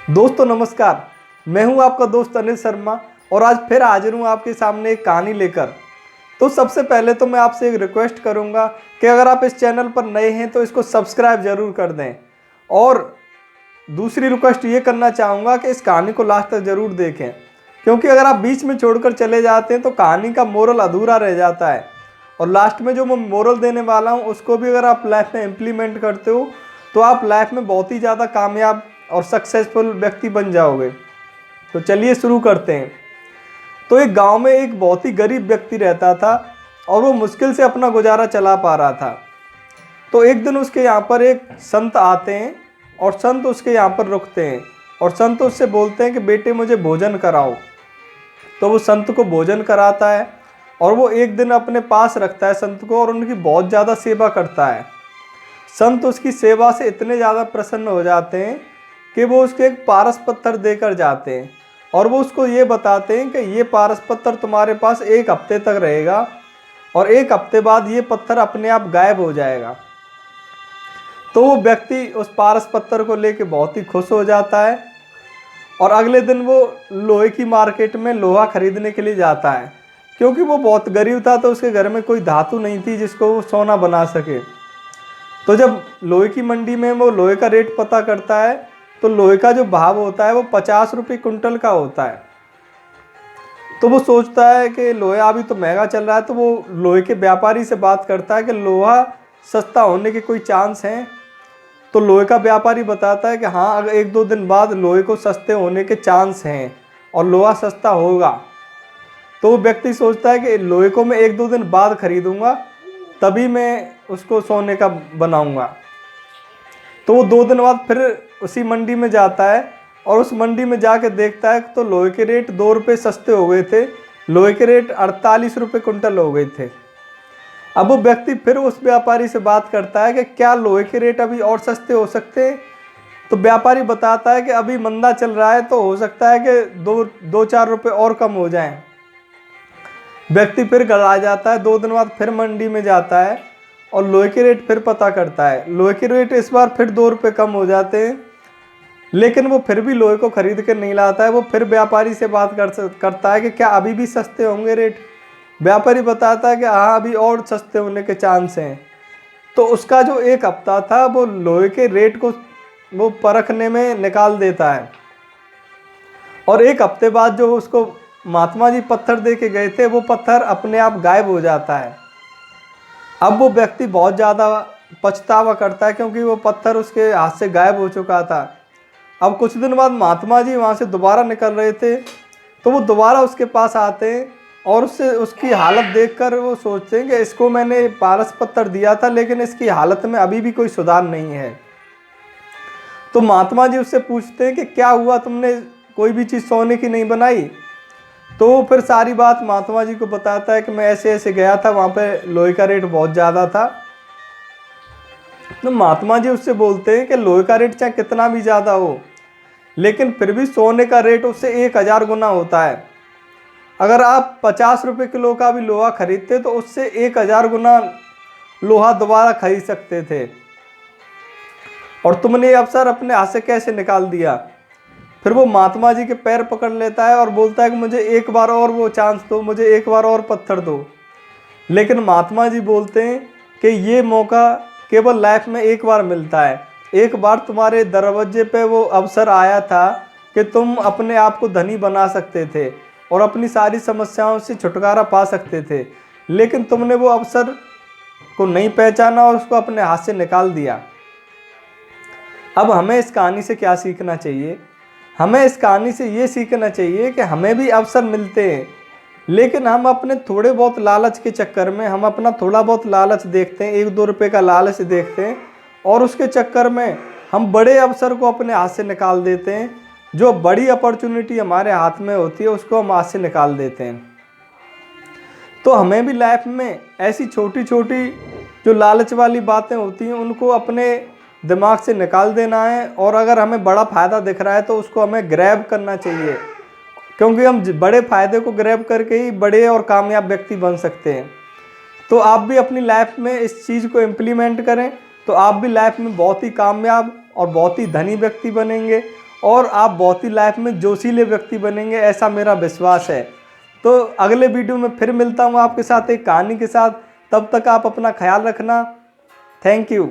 दोस्तों नमस्कार। मैं हूं आपका दोस्त अनिल शर्मा और आज फिर हाजिर हूं आपके सामने एक कहानी लेकर। तो सबसे पहले तो मैं आपसे एक रिक्वेस्ट करूंगा कि अगर आप इस चैनल पर नए हैं तो इसको सब्सक्राइब ज़रूर कर दें, और दूसरी रिक्वेस्ट ये करना चाहूँगा कि इस कहानी को लास्ट तक ज़रूर देखें, क्योंकि अगर आप बीच में छोड़कर चले जाते हैं तो कहानी का मोरल अधूरा रह जाता है। और लास्ट में जो मैं मोरल देने वाला हूँ उसको भी अगर आप लाइफ में इम्प्लीमेंट करते हो तो आप लाइफ में बहुत ही ज़्यादा कामयाब और सक्सेसफुल व्यक्ति बन जाओगे। तो चलिए शुरू करते हैं। तो एक गांव में एक बहुत ही गरीब व्यक्ति रहता था और वो मुश्किल से अपना गुजारा चला पा रहा था। तो एक दिन उसके यहाँ पर एक संत आते हैं और संत उसके यहाँ पर रुकते हैं और संत उससे बोलते हैं कि बेटे मुझे भोजन कराओ। तो वो संत को भोजन कराता है और वो एक दिन अपने पास रखता है संत को और उनकी बहुत ज़्यादा सेवा करता है। संत उसकी सेवा से इतने ज़्यादा प्रसन्न हो जाते हैं कि वो उसको एक पारस पत्थर देकर जाते हैं और वो उसको ये बताते हैं कि ये पारस पत्थर तुम्हारे पास एक हफ्ते तक रहेगा और एक हफ्ते बाद ये पत्थर अपने आप गायब हो जाएगा। तो वो व्यक्ति उस पारस पत्थर को लेके बहुत ही खुश हो जाता है और अगले दिन वो लोहे की मार्केट में लोहा खरीदने के लिए जाता है, क्योंकि वो बहुत गरीब था तो उसके घर में कोई धातु नहीं थी जिसको वो सोना बना सके। तो जब लोहे की मंडी में वो लोहे का रेट पता करता है तो लोहे का जो भाव होता है वो 50 रुपये कुंटल का होता है। तो वो सोचता है कि लोहा अभी तो महंगा चल रहा है, तो वो लोहे के व्यापारी से बात करता है कि लोहा सस्ता होने के कोई चांस हैं। तो लोहे का व्यापारी बताता है कि हाँ, अगर एक दो दिन बाद लोहे को सस्ते होने के चांस हैं और लोहा सस्ता होगा। तो वो व्यक्ति सोचता है कि लोहे को मैं एक दो दिन बाद खरीदूंगा, तभी मैं उसको सोने का बनाऊंगा। तो वो दो दिन बाद फिर उसी मंडी में जाता है और उस मंडी में जाके देखता है तो लोहे के रेट 2 रुपये सस्ते हो गए थे, लोहे के रेट 48 रुपये कुंटल हो गए थे। अब वो व्यक्ति फिर उस व्यापारी से बात करता है कि क्या लोहे के रेट अभी और सस्ते हो सकते हैं। तो व्यापारी बताता है कि अभी मंदा चल रहा है तो हो सकता है कि दो चार रुपये और कम हो जाएं। व्यक्ति फिर घर आ जाता है, 2 दिन बाद फिर मंडी में जाता है और लोहे के रेट फिर पता करता है। लोहे के रेट इस बार फिर 2 रुपये कम हो जाते हैं, लेकिन वो फिर भी लोहे को खरीद कर नहीं लाता है। वो फिर व्यापारी से बात करता है कि क्या अभी भी सस्ते होंगे रेट। व्यापारी बताता है कि हाँ, अभी और सस्ते होने के चांस हैं। तो उसका जो एक हफ्ता था वो लोहे के रेट को वो परखने में निकाल देता है और एक हफ्ते बाद जो उसको महात्मा जी पत्थर दे के गए थे वो पत्थर अपने आप गायब हो जाता है। अब वो व्यक्ति बहुत ज़्यादा पछतावा करता है क्योंकि वो पत्थर उसके हाथ से गायब हो चुका था। अब कुछ दिन बाद महात्मा जी वहाँ से दोबारा निकल रहे थे तो वो दोबारा उसके पास आते हैं और उससे उसकी हालत देखकर वो सोचते हैं कि इसको मैंने पारस पत्थर दिया था लेकिन इसकी हालत में अभी भी कोई सुधार नहीं है। तो महात्मा जी उससे पूछते हैं कि क्या हुआ, तुमने कोई भी चीज़ सोने की नहीं बनाई। तो वो फिर सारी बात महात्मा जी को बताता है कि मैं ऐसे ऐसे गया था, वहाँ पे लोहे का रेट बहुत ज़्यादा था। तो महात्मा जी उससे बोलते हैं कि लोहे का रेट चाहे कितना भी ज़्यादा हो लेकिन फिर भी सोने का रेट उससे 1000 गुना होता है। अगर आप 50 रुपये किलो का भी लोहा खरीदते तो उससे 1000 गुना लोहा दोबारा खरीद सकते थे, और तुमने ये अवसर अपने हाथ से कैसे निकाल दिया। फिर वो महात्मा जी के पैर पकड़ लेता है और बोलता है कि मुझे एक बार और वो चांस दो, मुझे एक बार और पत्थर दो। लेकिन महात्मा जी बोलते हैं कि ये मौका केवल लाइफ में एक बार मिलता है। एक बार तुम्हारे दरवाजे पे वो अवसर आया था कि तुम अपने आप को धनी बना सकते थे और अपनी सारी समस्याओं से छुटकारा पा सकते थे, लेकिन तुमने वो अवसर को नहीं पहचाना और उसको अपने हाथ से निकाल दिया। अब हमें इस कहानी से क्या सीखना चाहिए? हमें इस कहानी से ये सीखना चाहिए कि हमें भी अवसर मिलते हैं, लेकिन हम अपने थोड़े बहुत लालच के चक्कर में हम अपना थोड़ा बहुत लालच देखते हैं, 1-2 रुपये का लालच देखते हैं और उसके चक्कर में हम बड़े अवसर को अपने हाथ से निकाल देते हैं। जो बड़ी अपॉर्चुनिटी हमारे हाथ में होती है उसको हम हाथ से निकाल देते हैं। तो हमें भी लाइफ में ऐसी छोटी छोटी जो लालच वाली बातें होती हैं उनको अपने दिमाग से निकाल देना है, और अगर हमें बड़ा फ़ायदा दिख रहा है तो उसको हमें ग्रैब करना चाहिए, क्योंकि हम बड़े फ़ायदे को ग्रैब करके ही बड़े और कामयाब व्यक्ति बन सकते हैं। तो आप भी अपनी लाइफ में इस चीज़ को इम्प्लीमेंट करें तो आप भी लाइफ में बहुत ही कामयाब और बहुत ही धनी व्यक्ति बनेंगे और आप बहुत ही लाइफ में जोशीले व्यक्ति बनेंगे, ऐसा मेरा विश्वास है। तो अगले वीडियो में फिर मिलता हूँ आपके साथ एक कहानी के साथ। तब तक आप अपना ख्याल रखना। Thank you.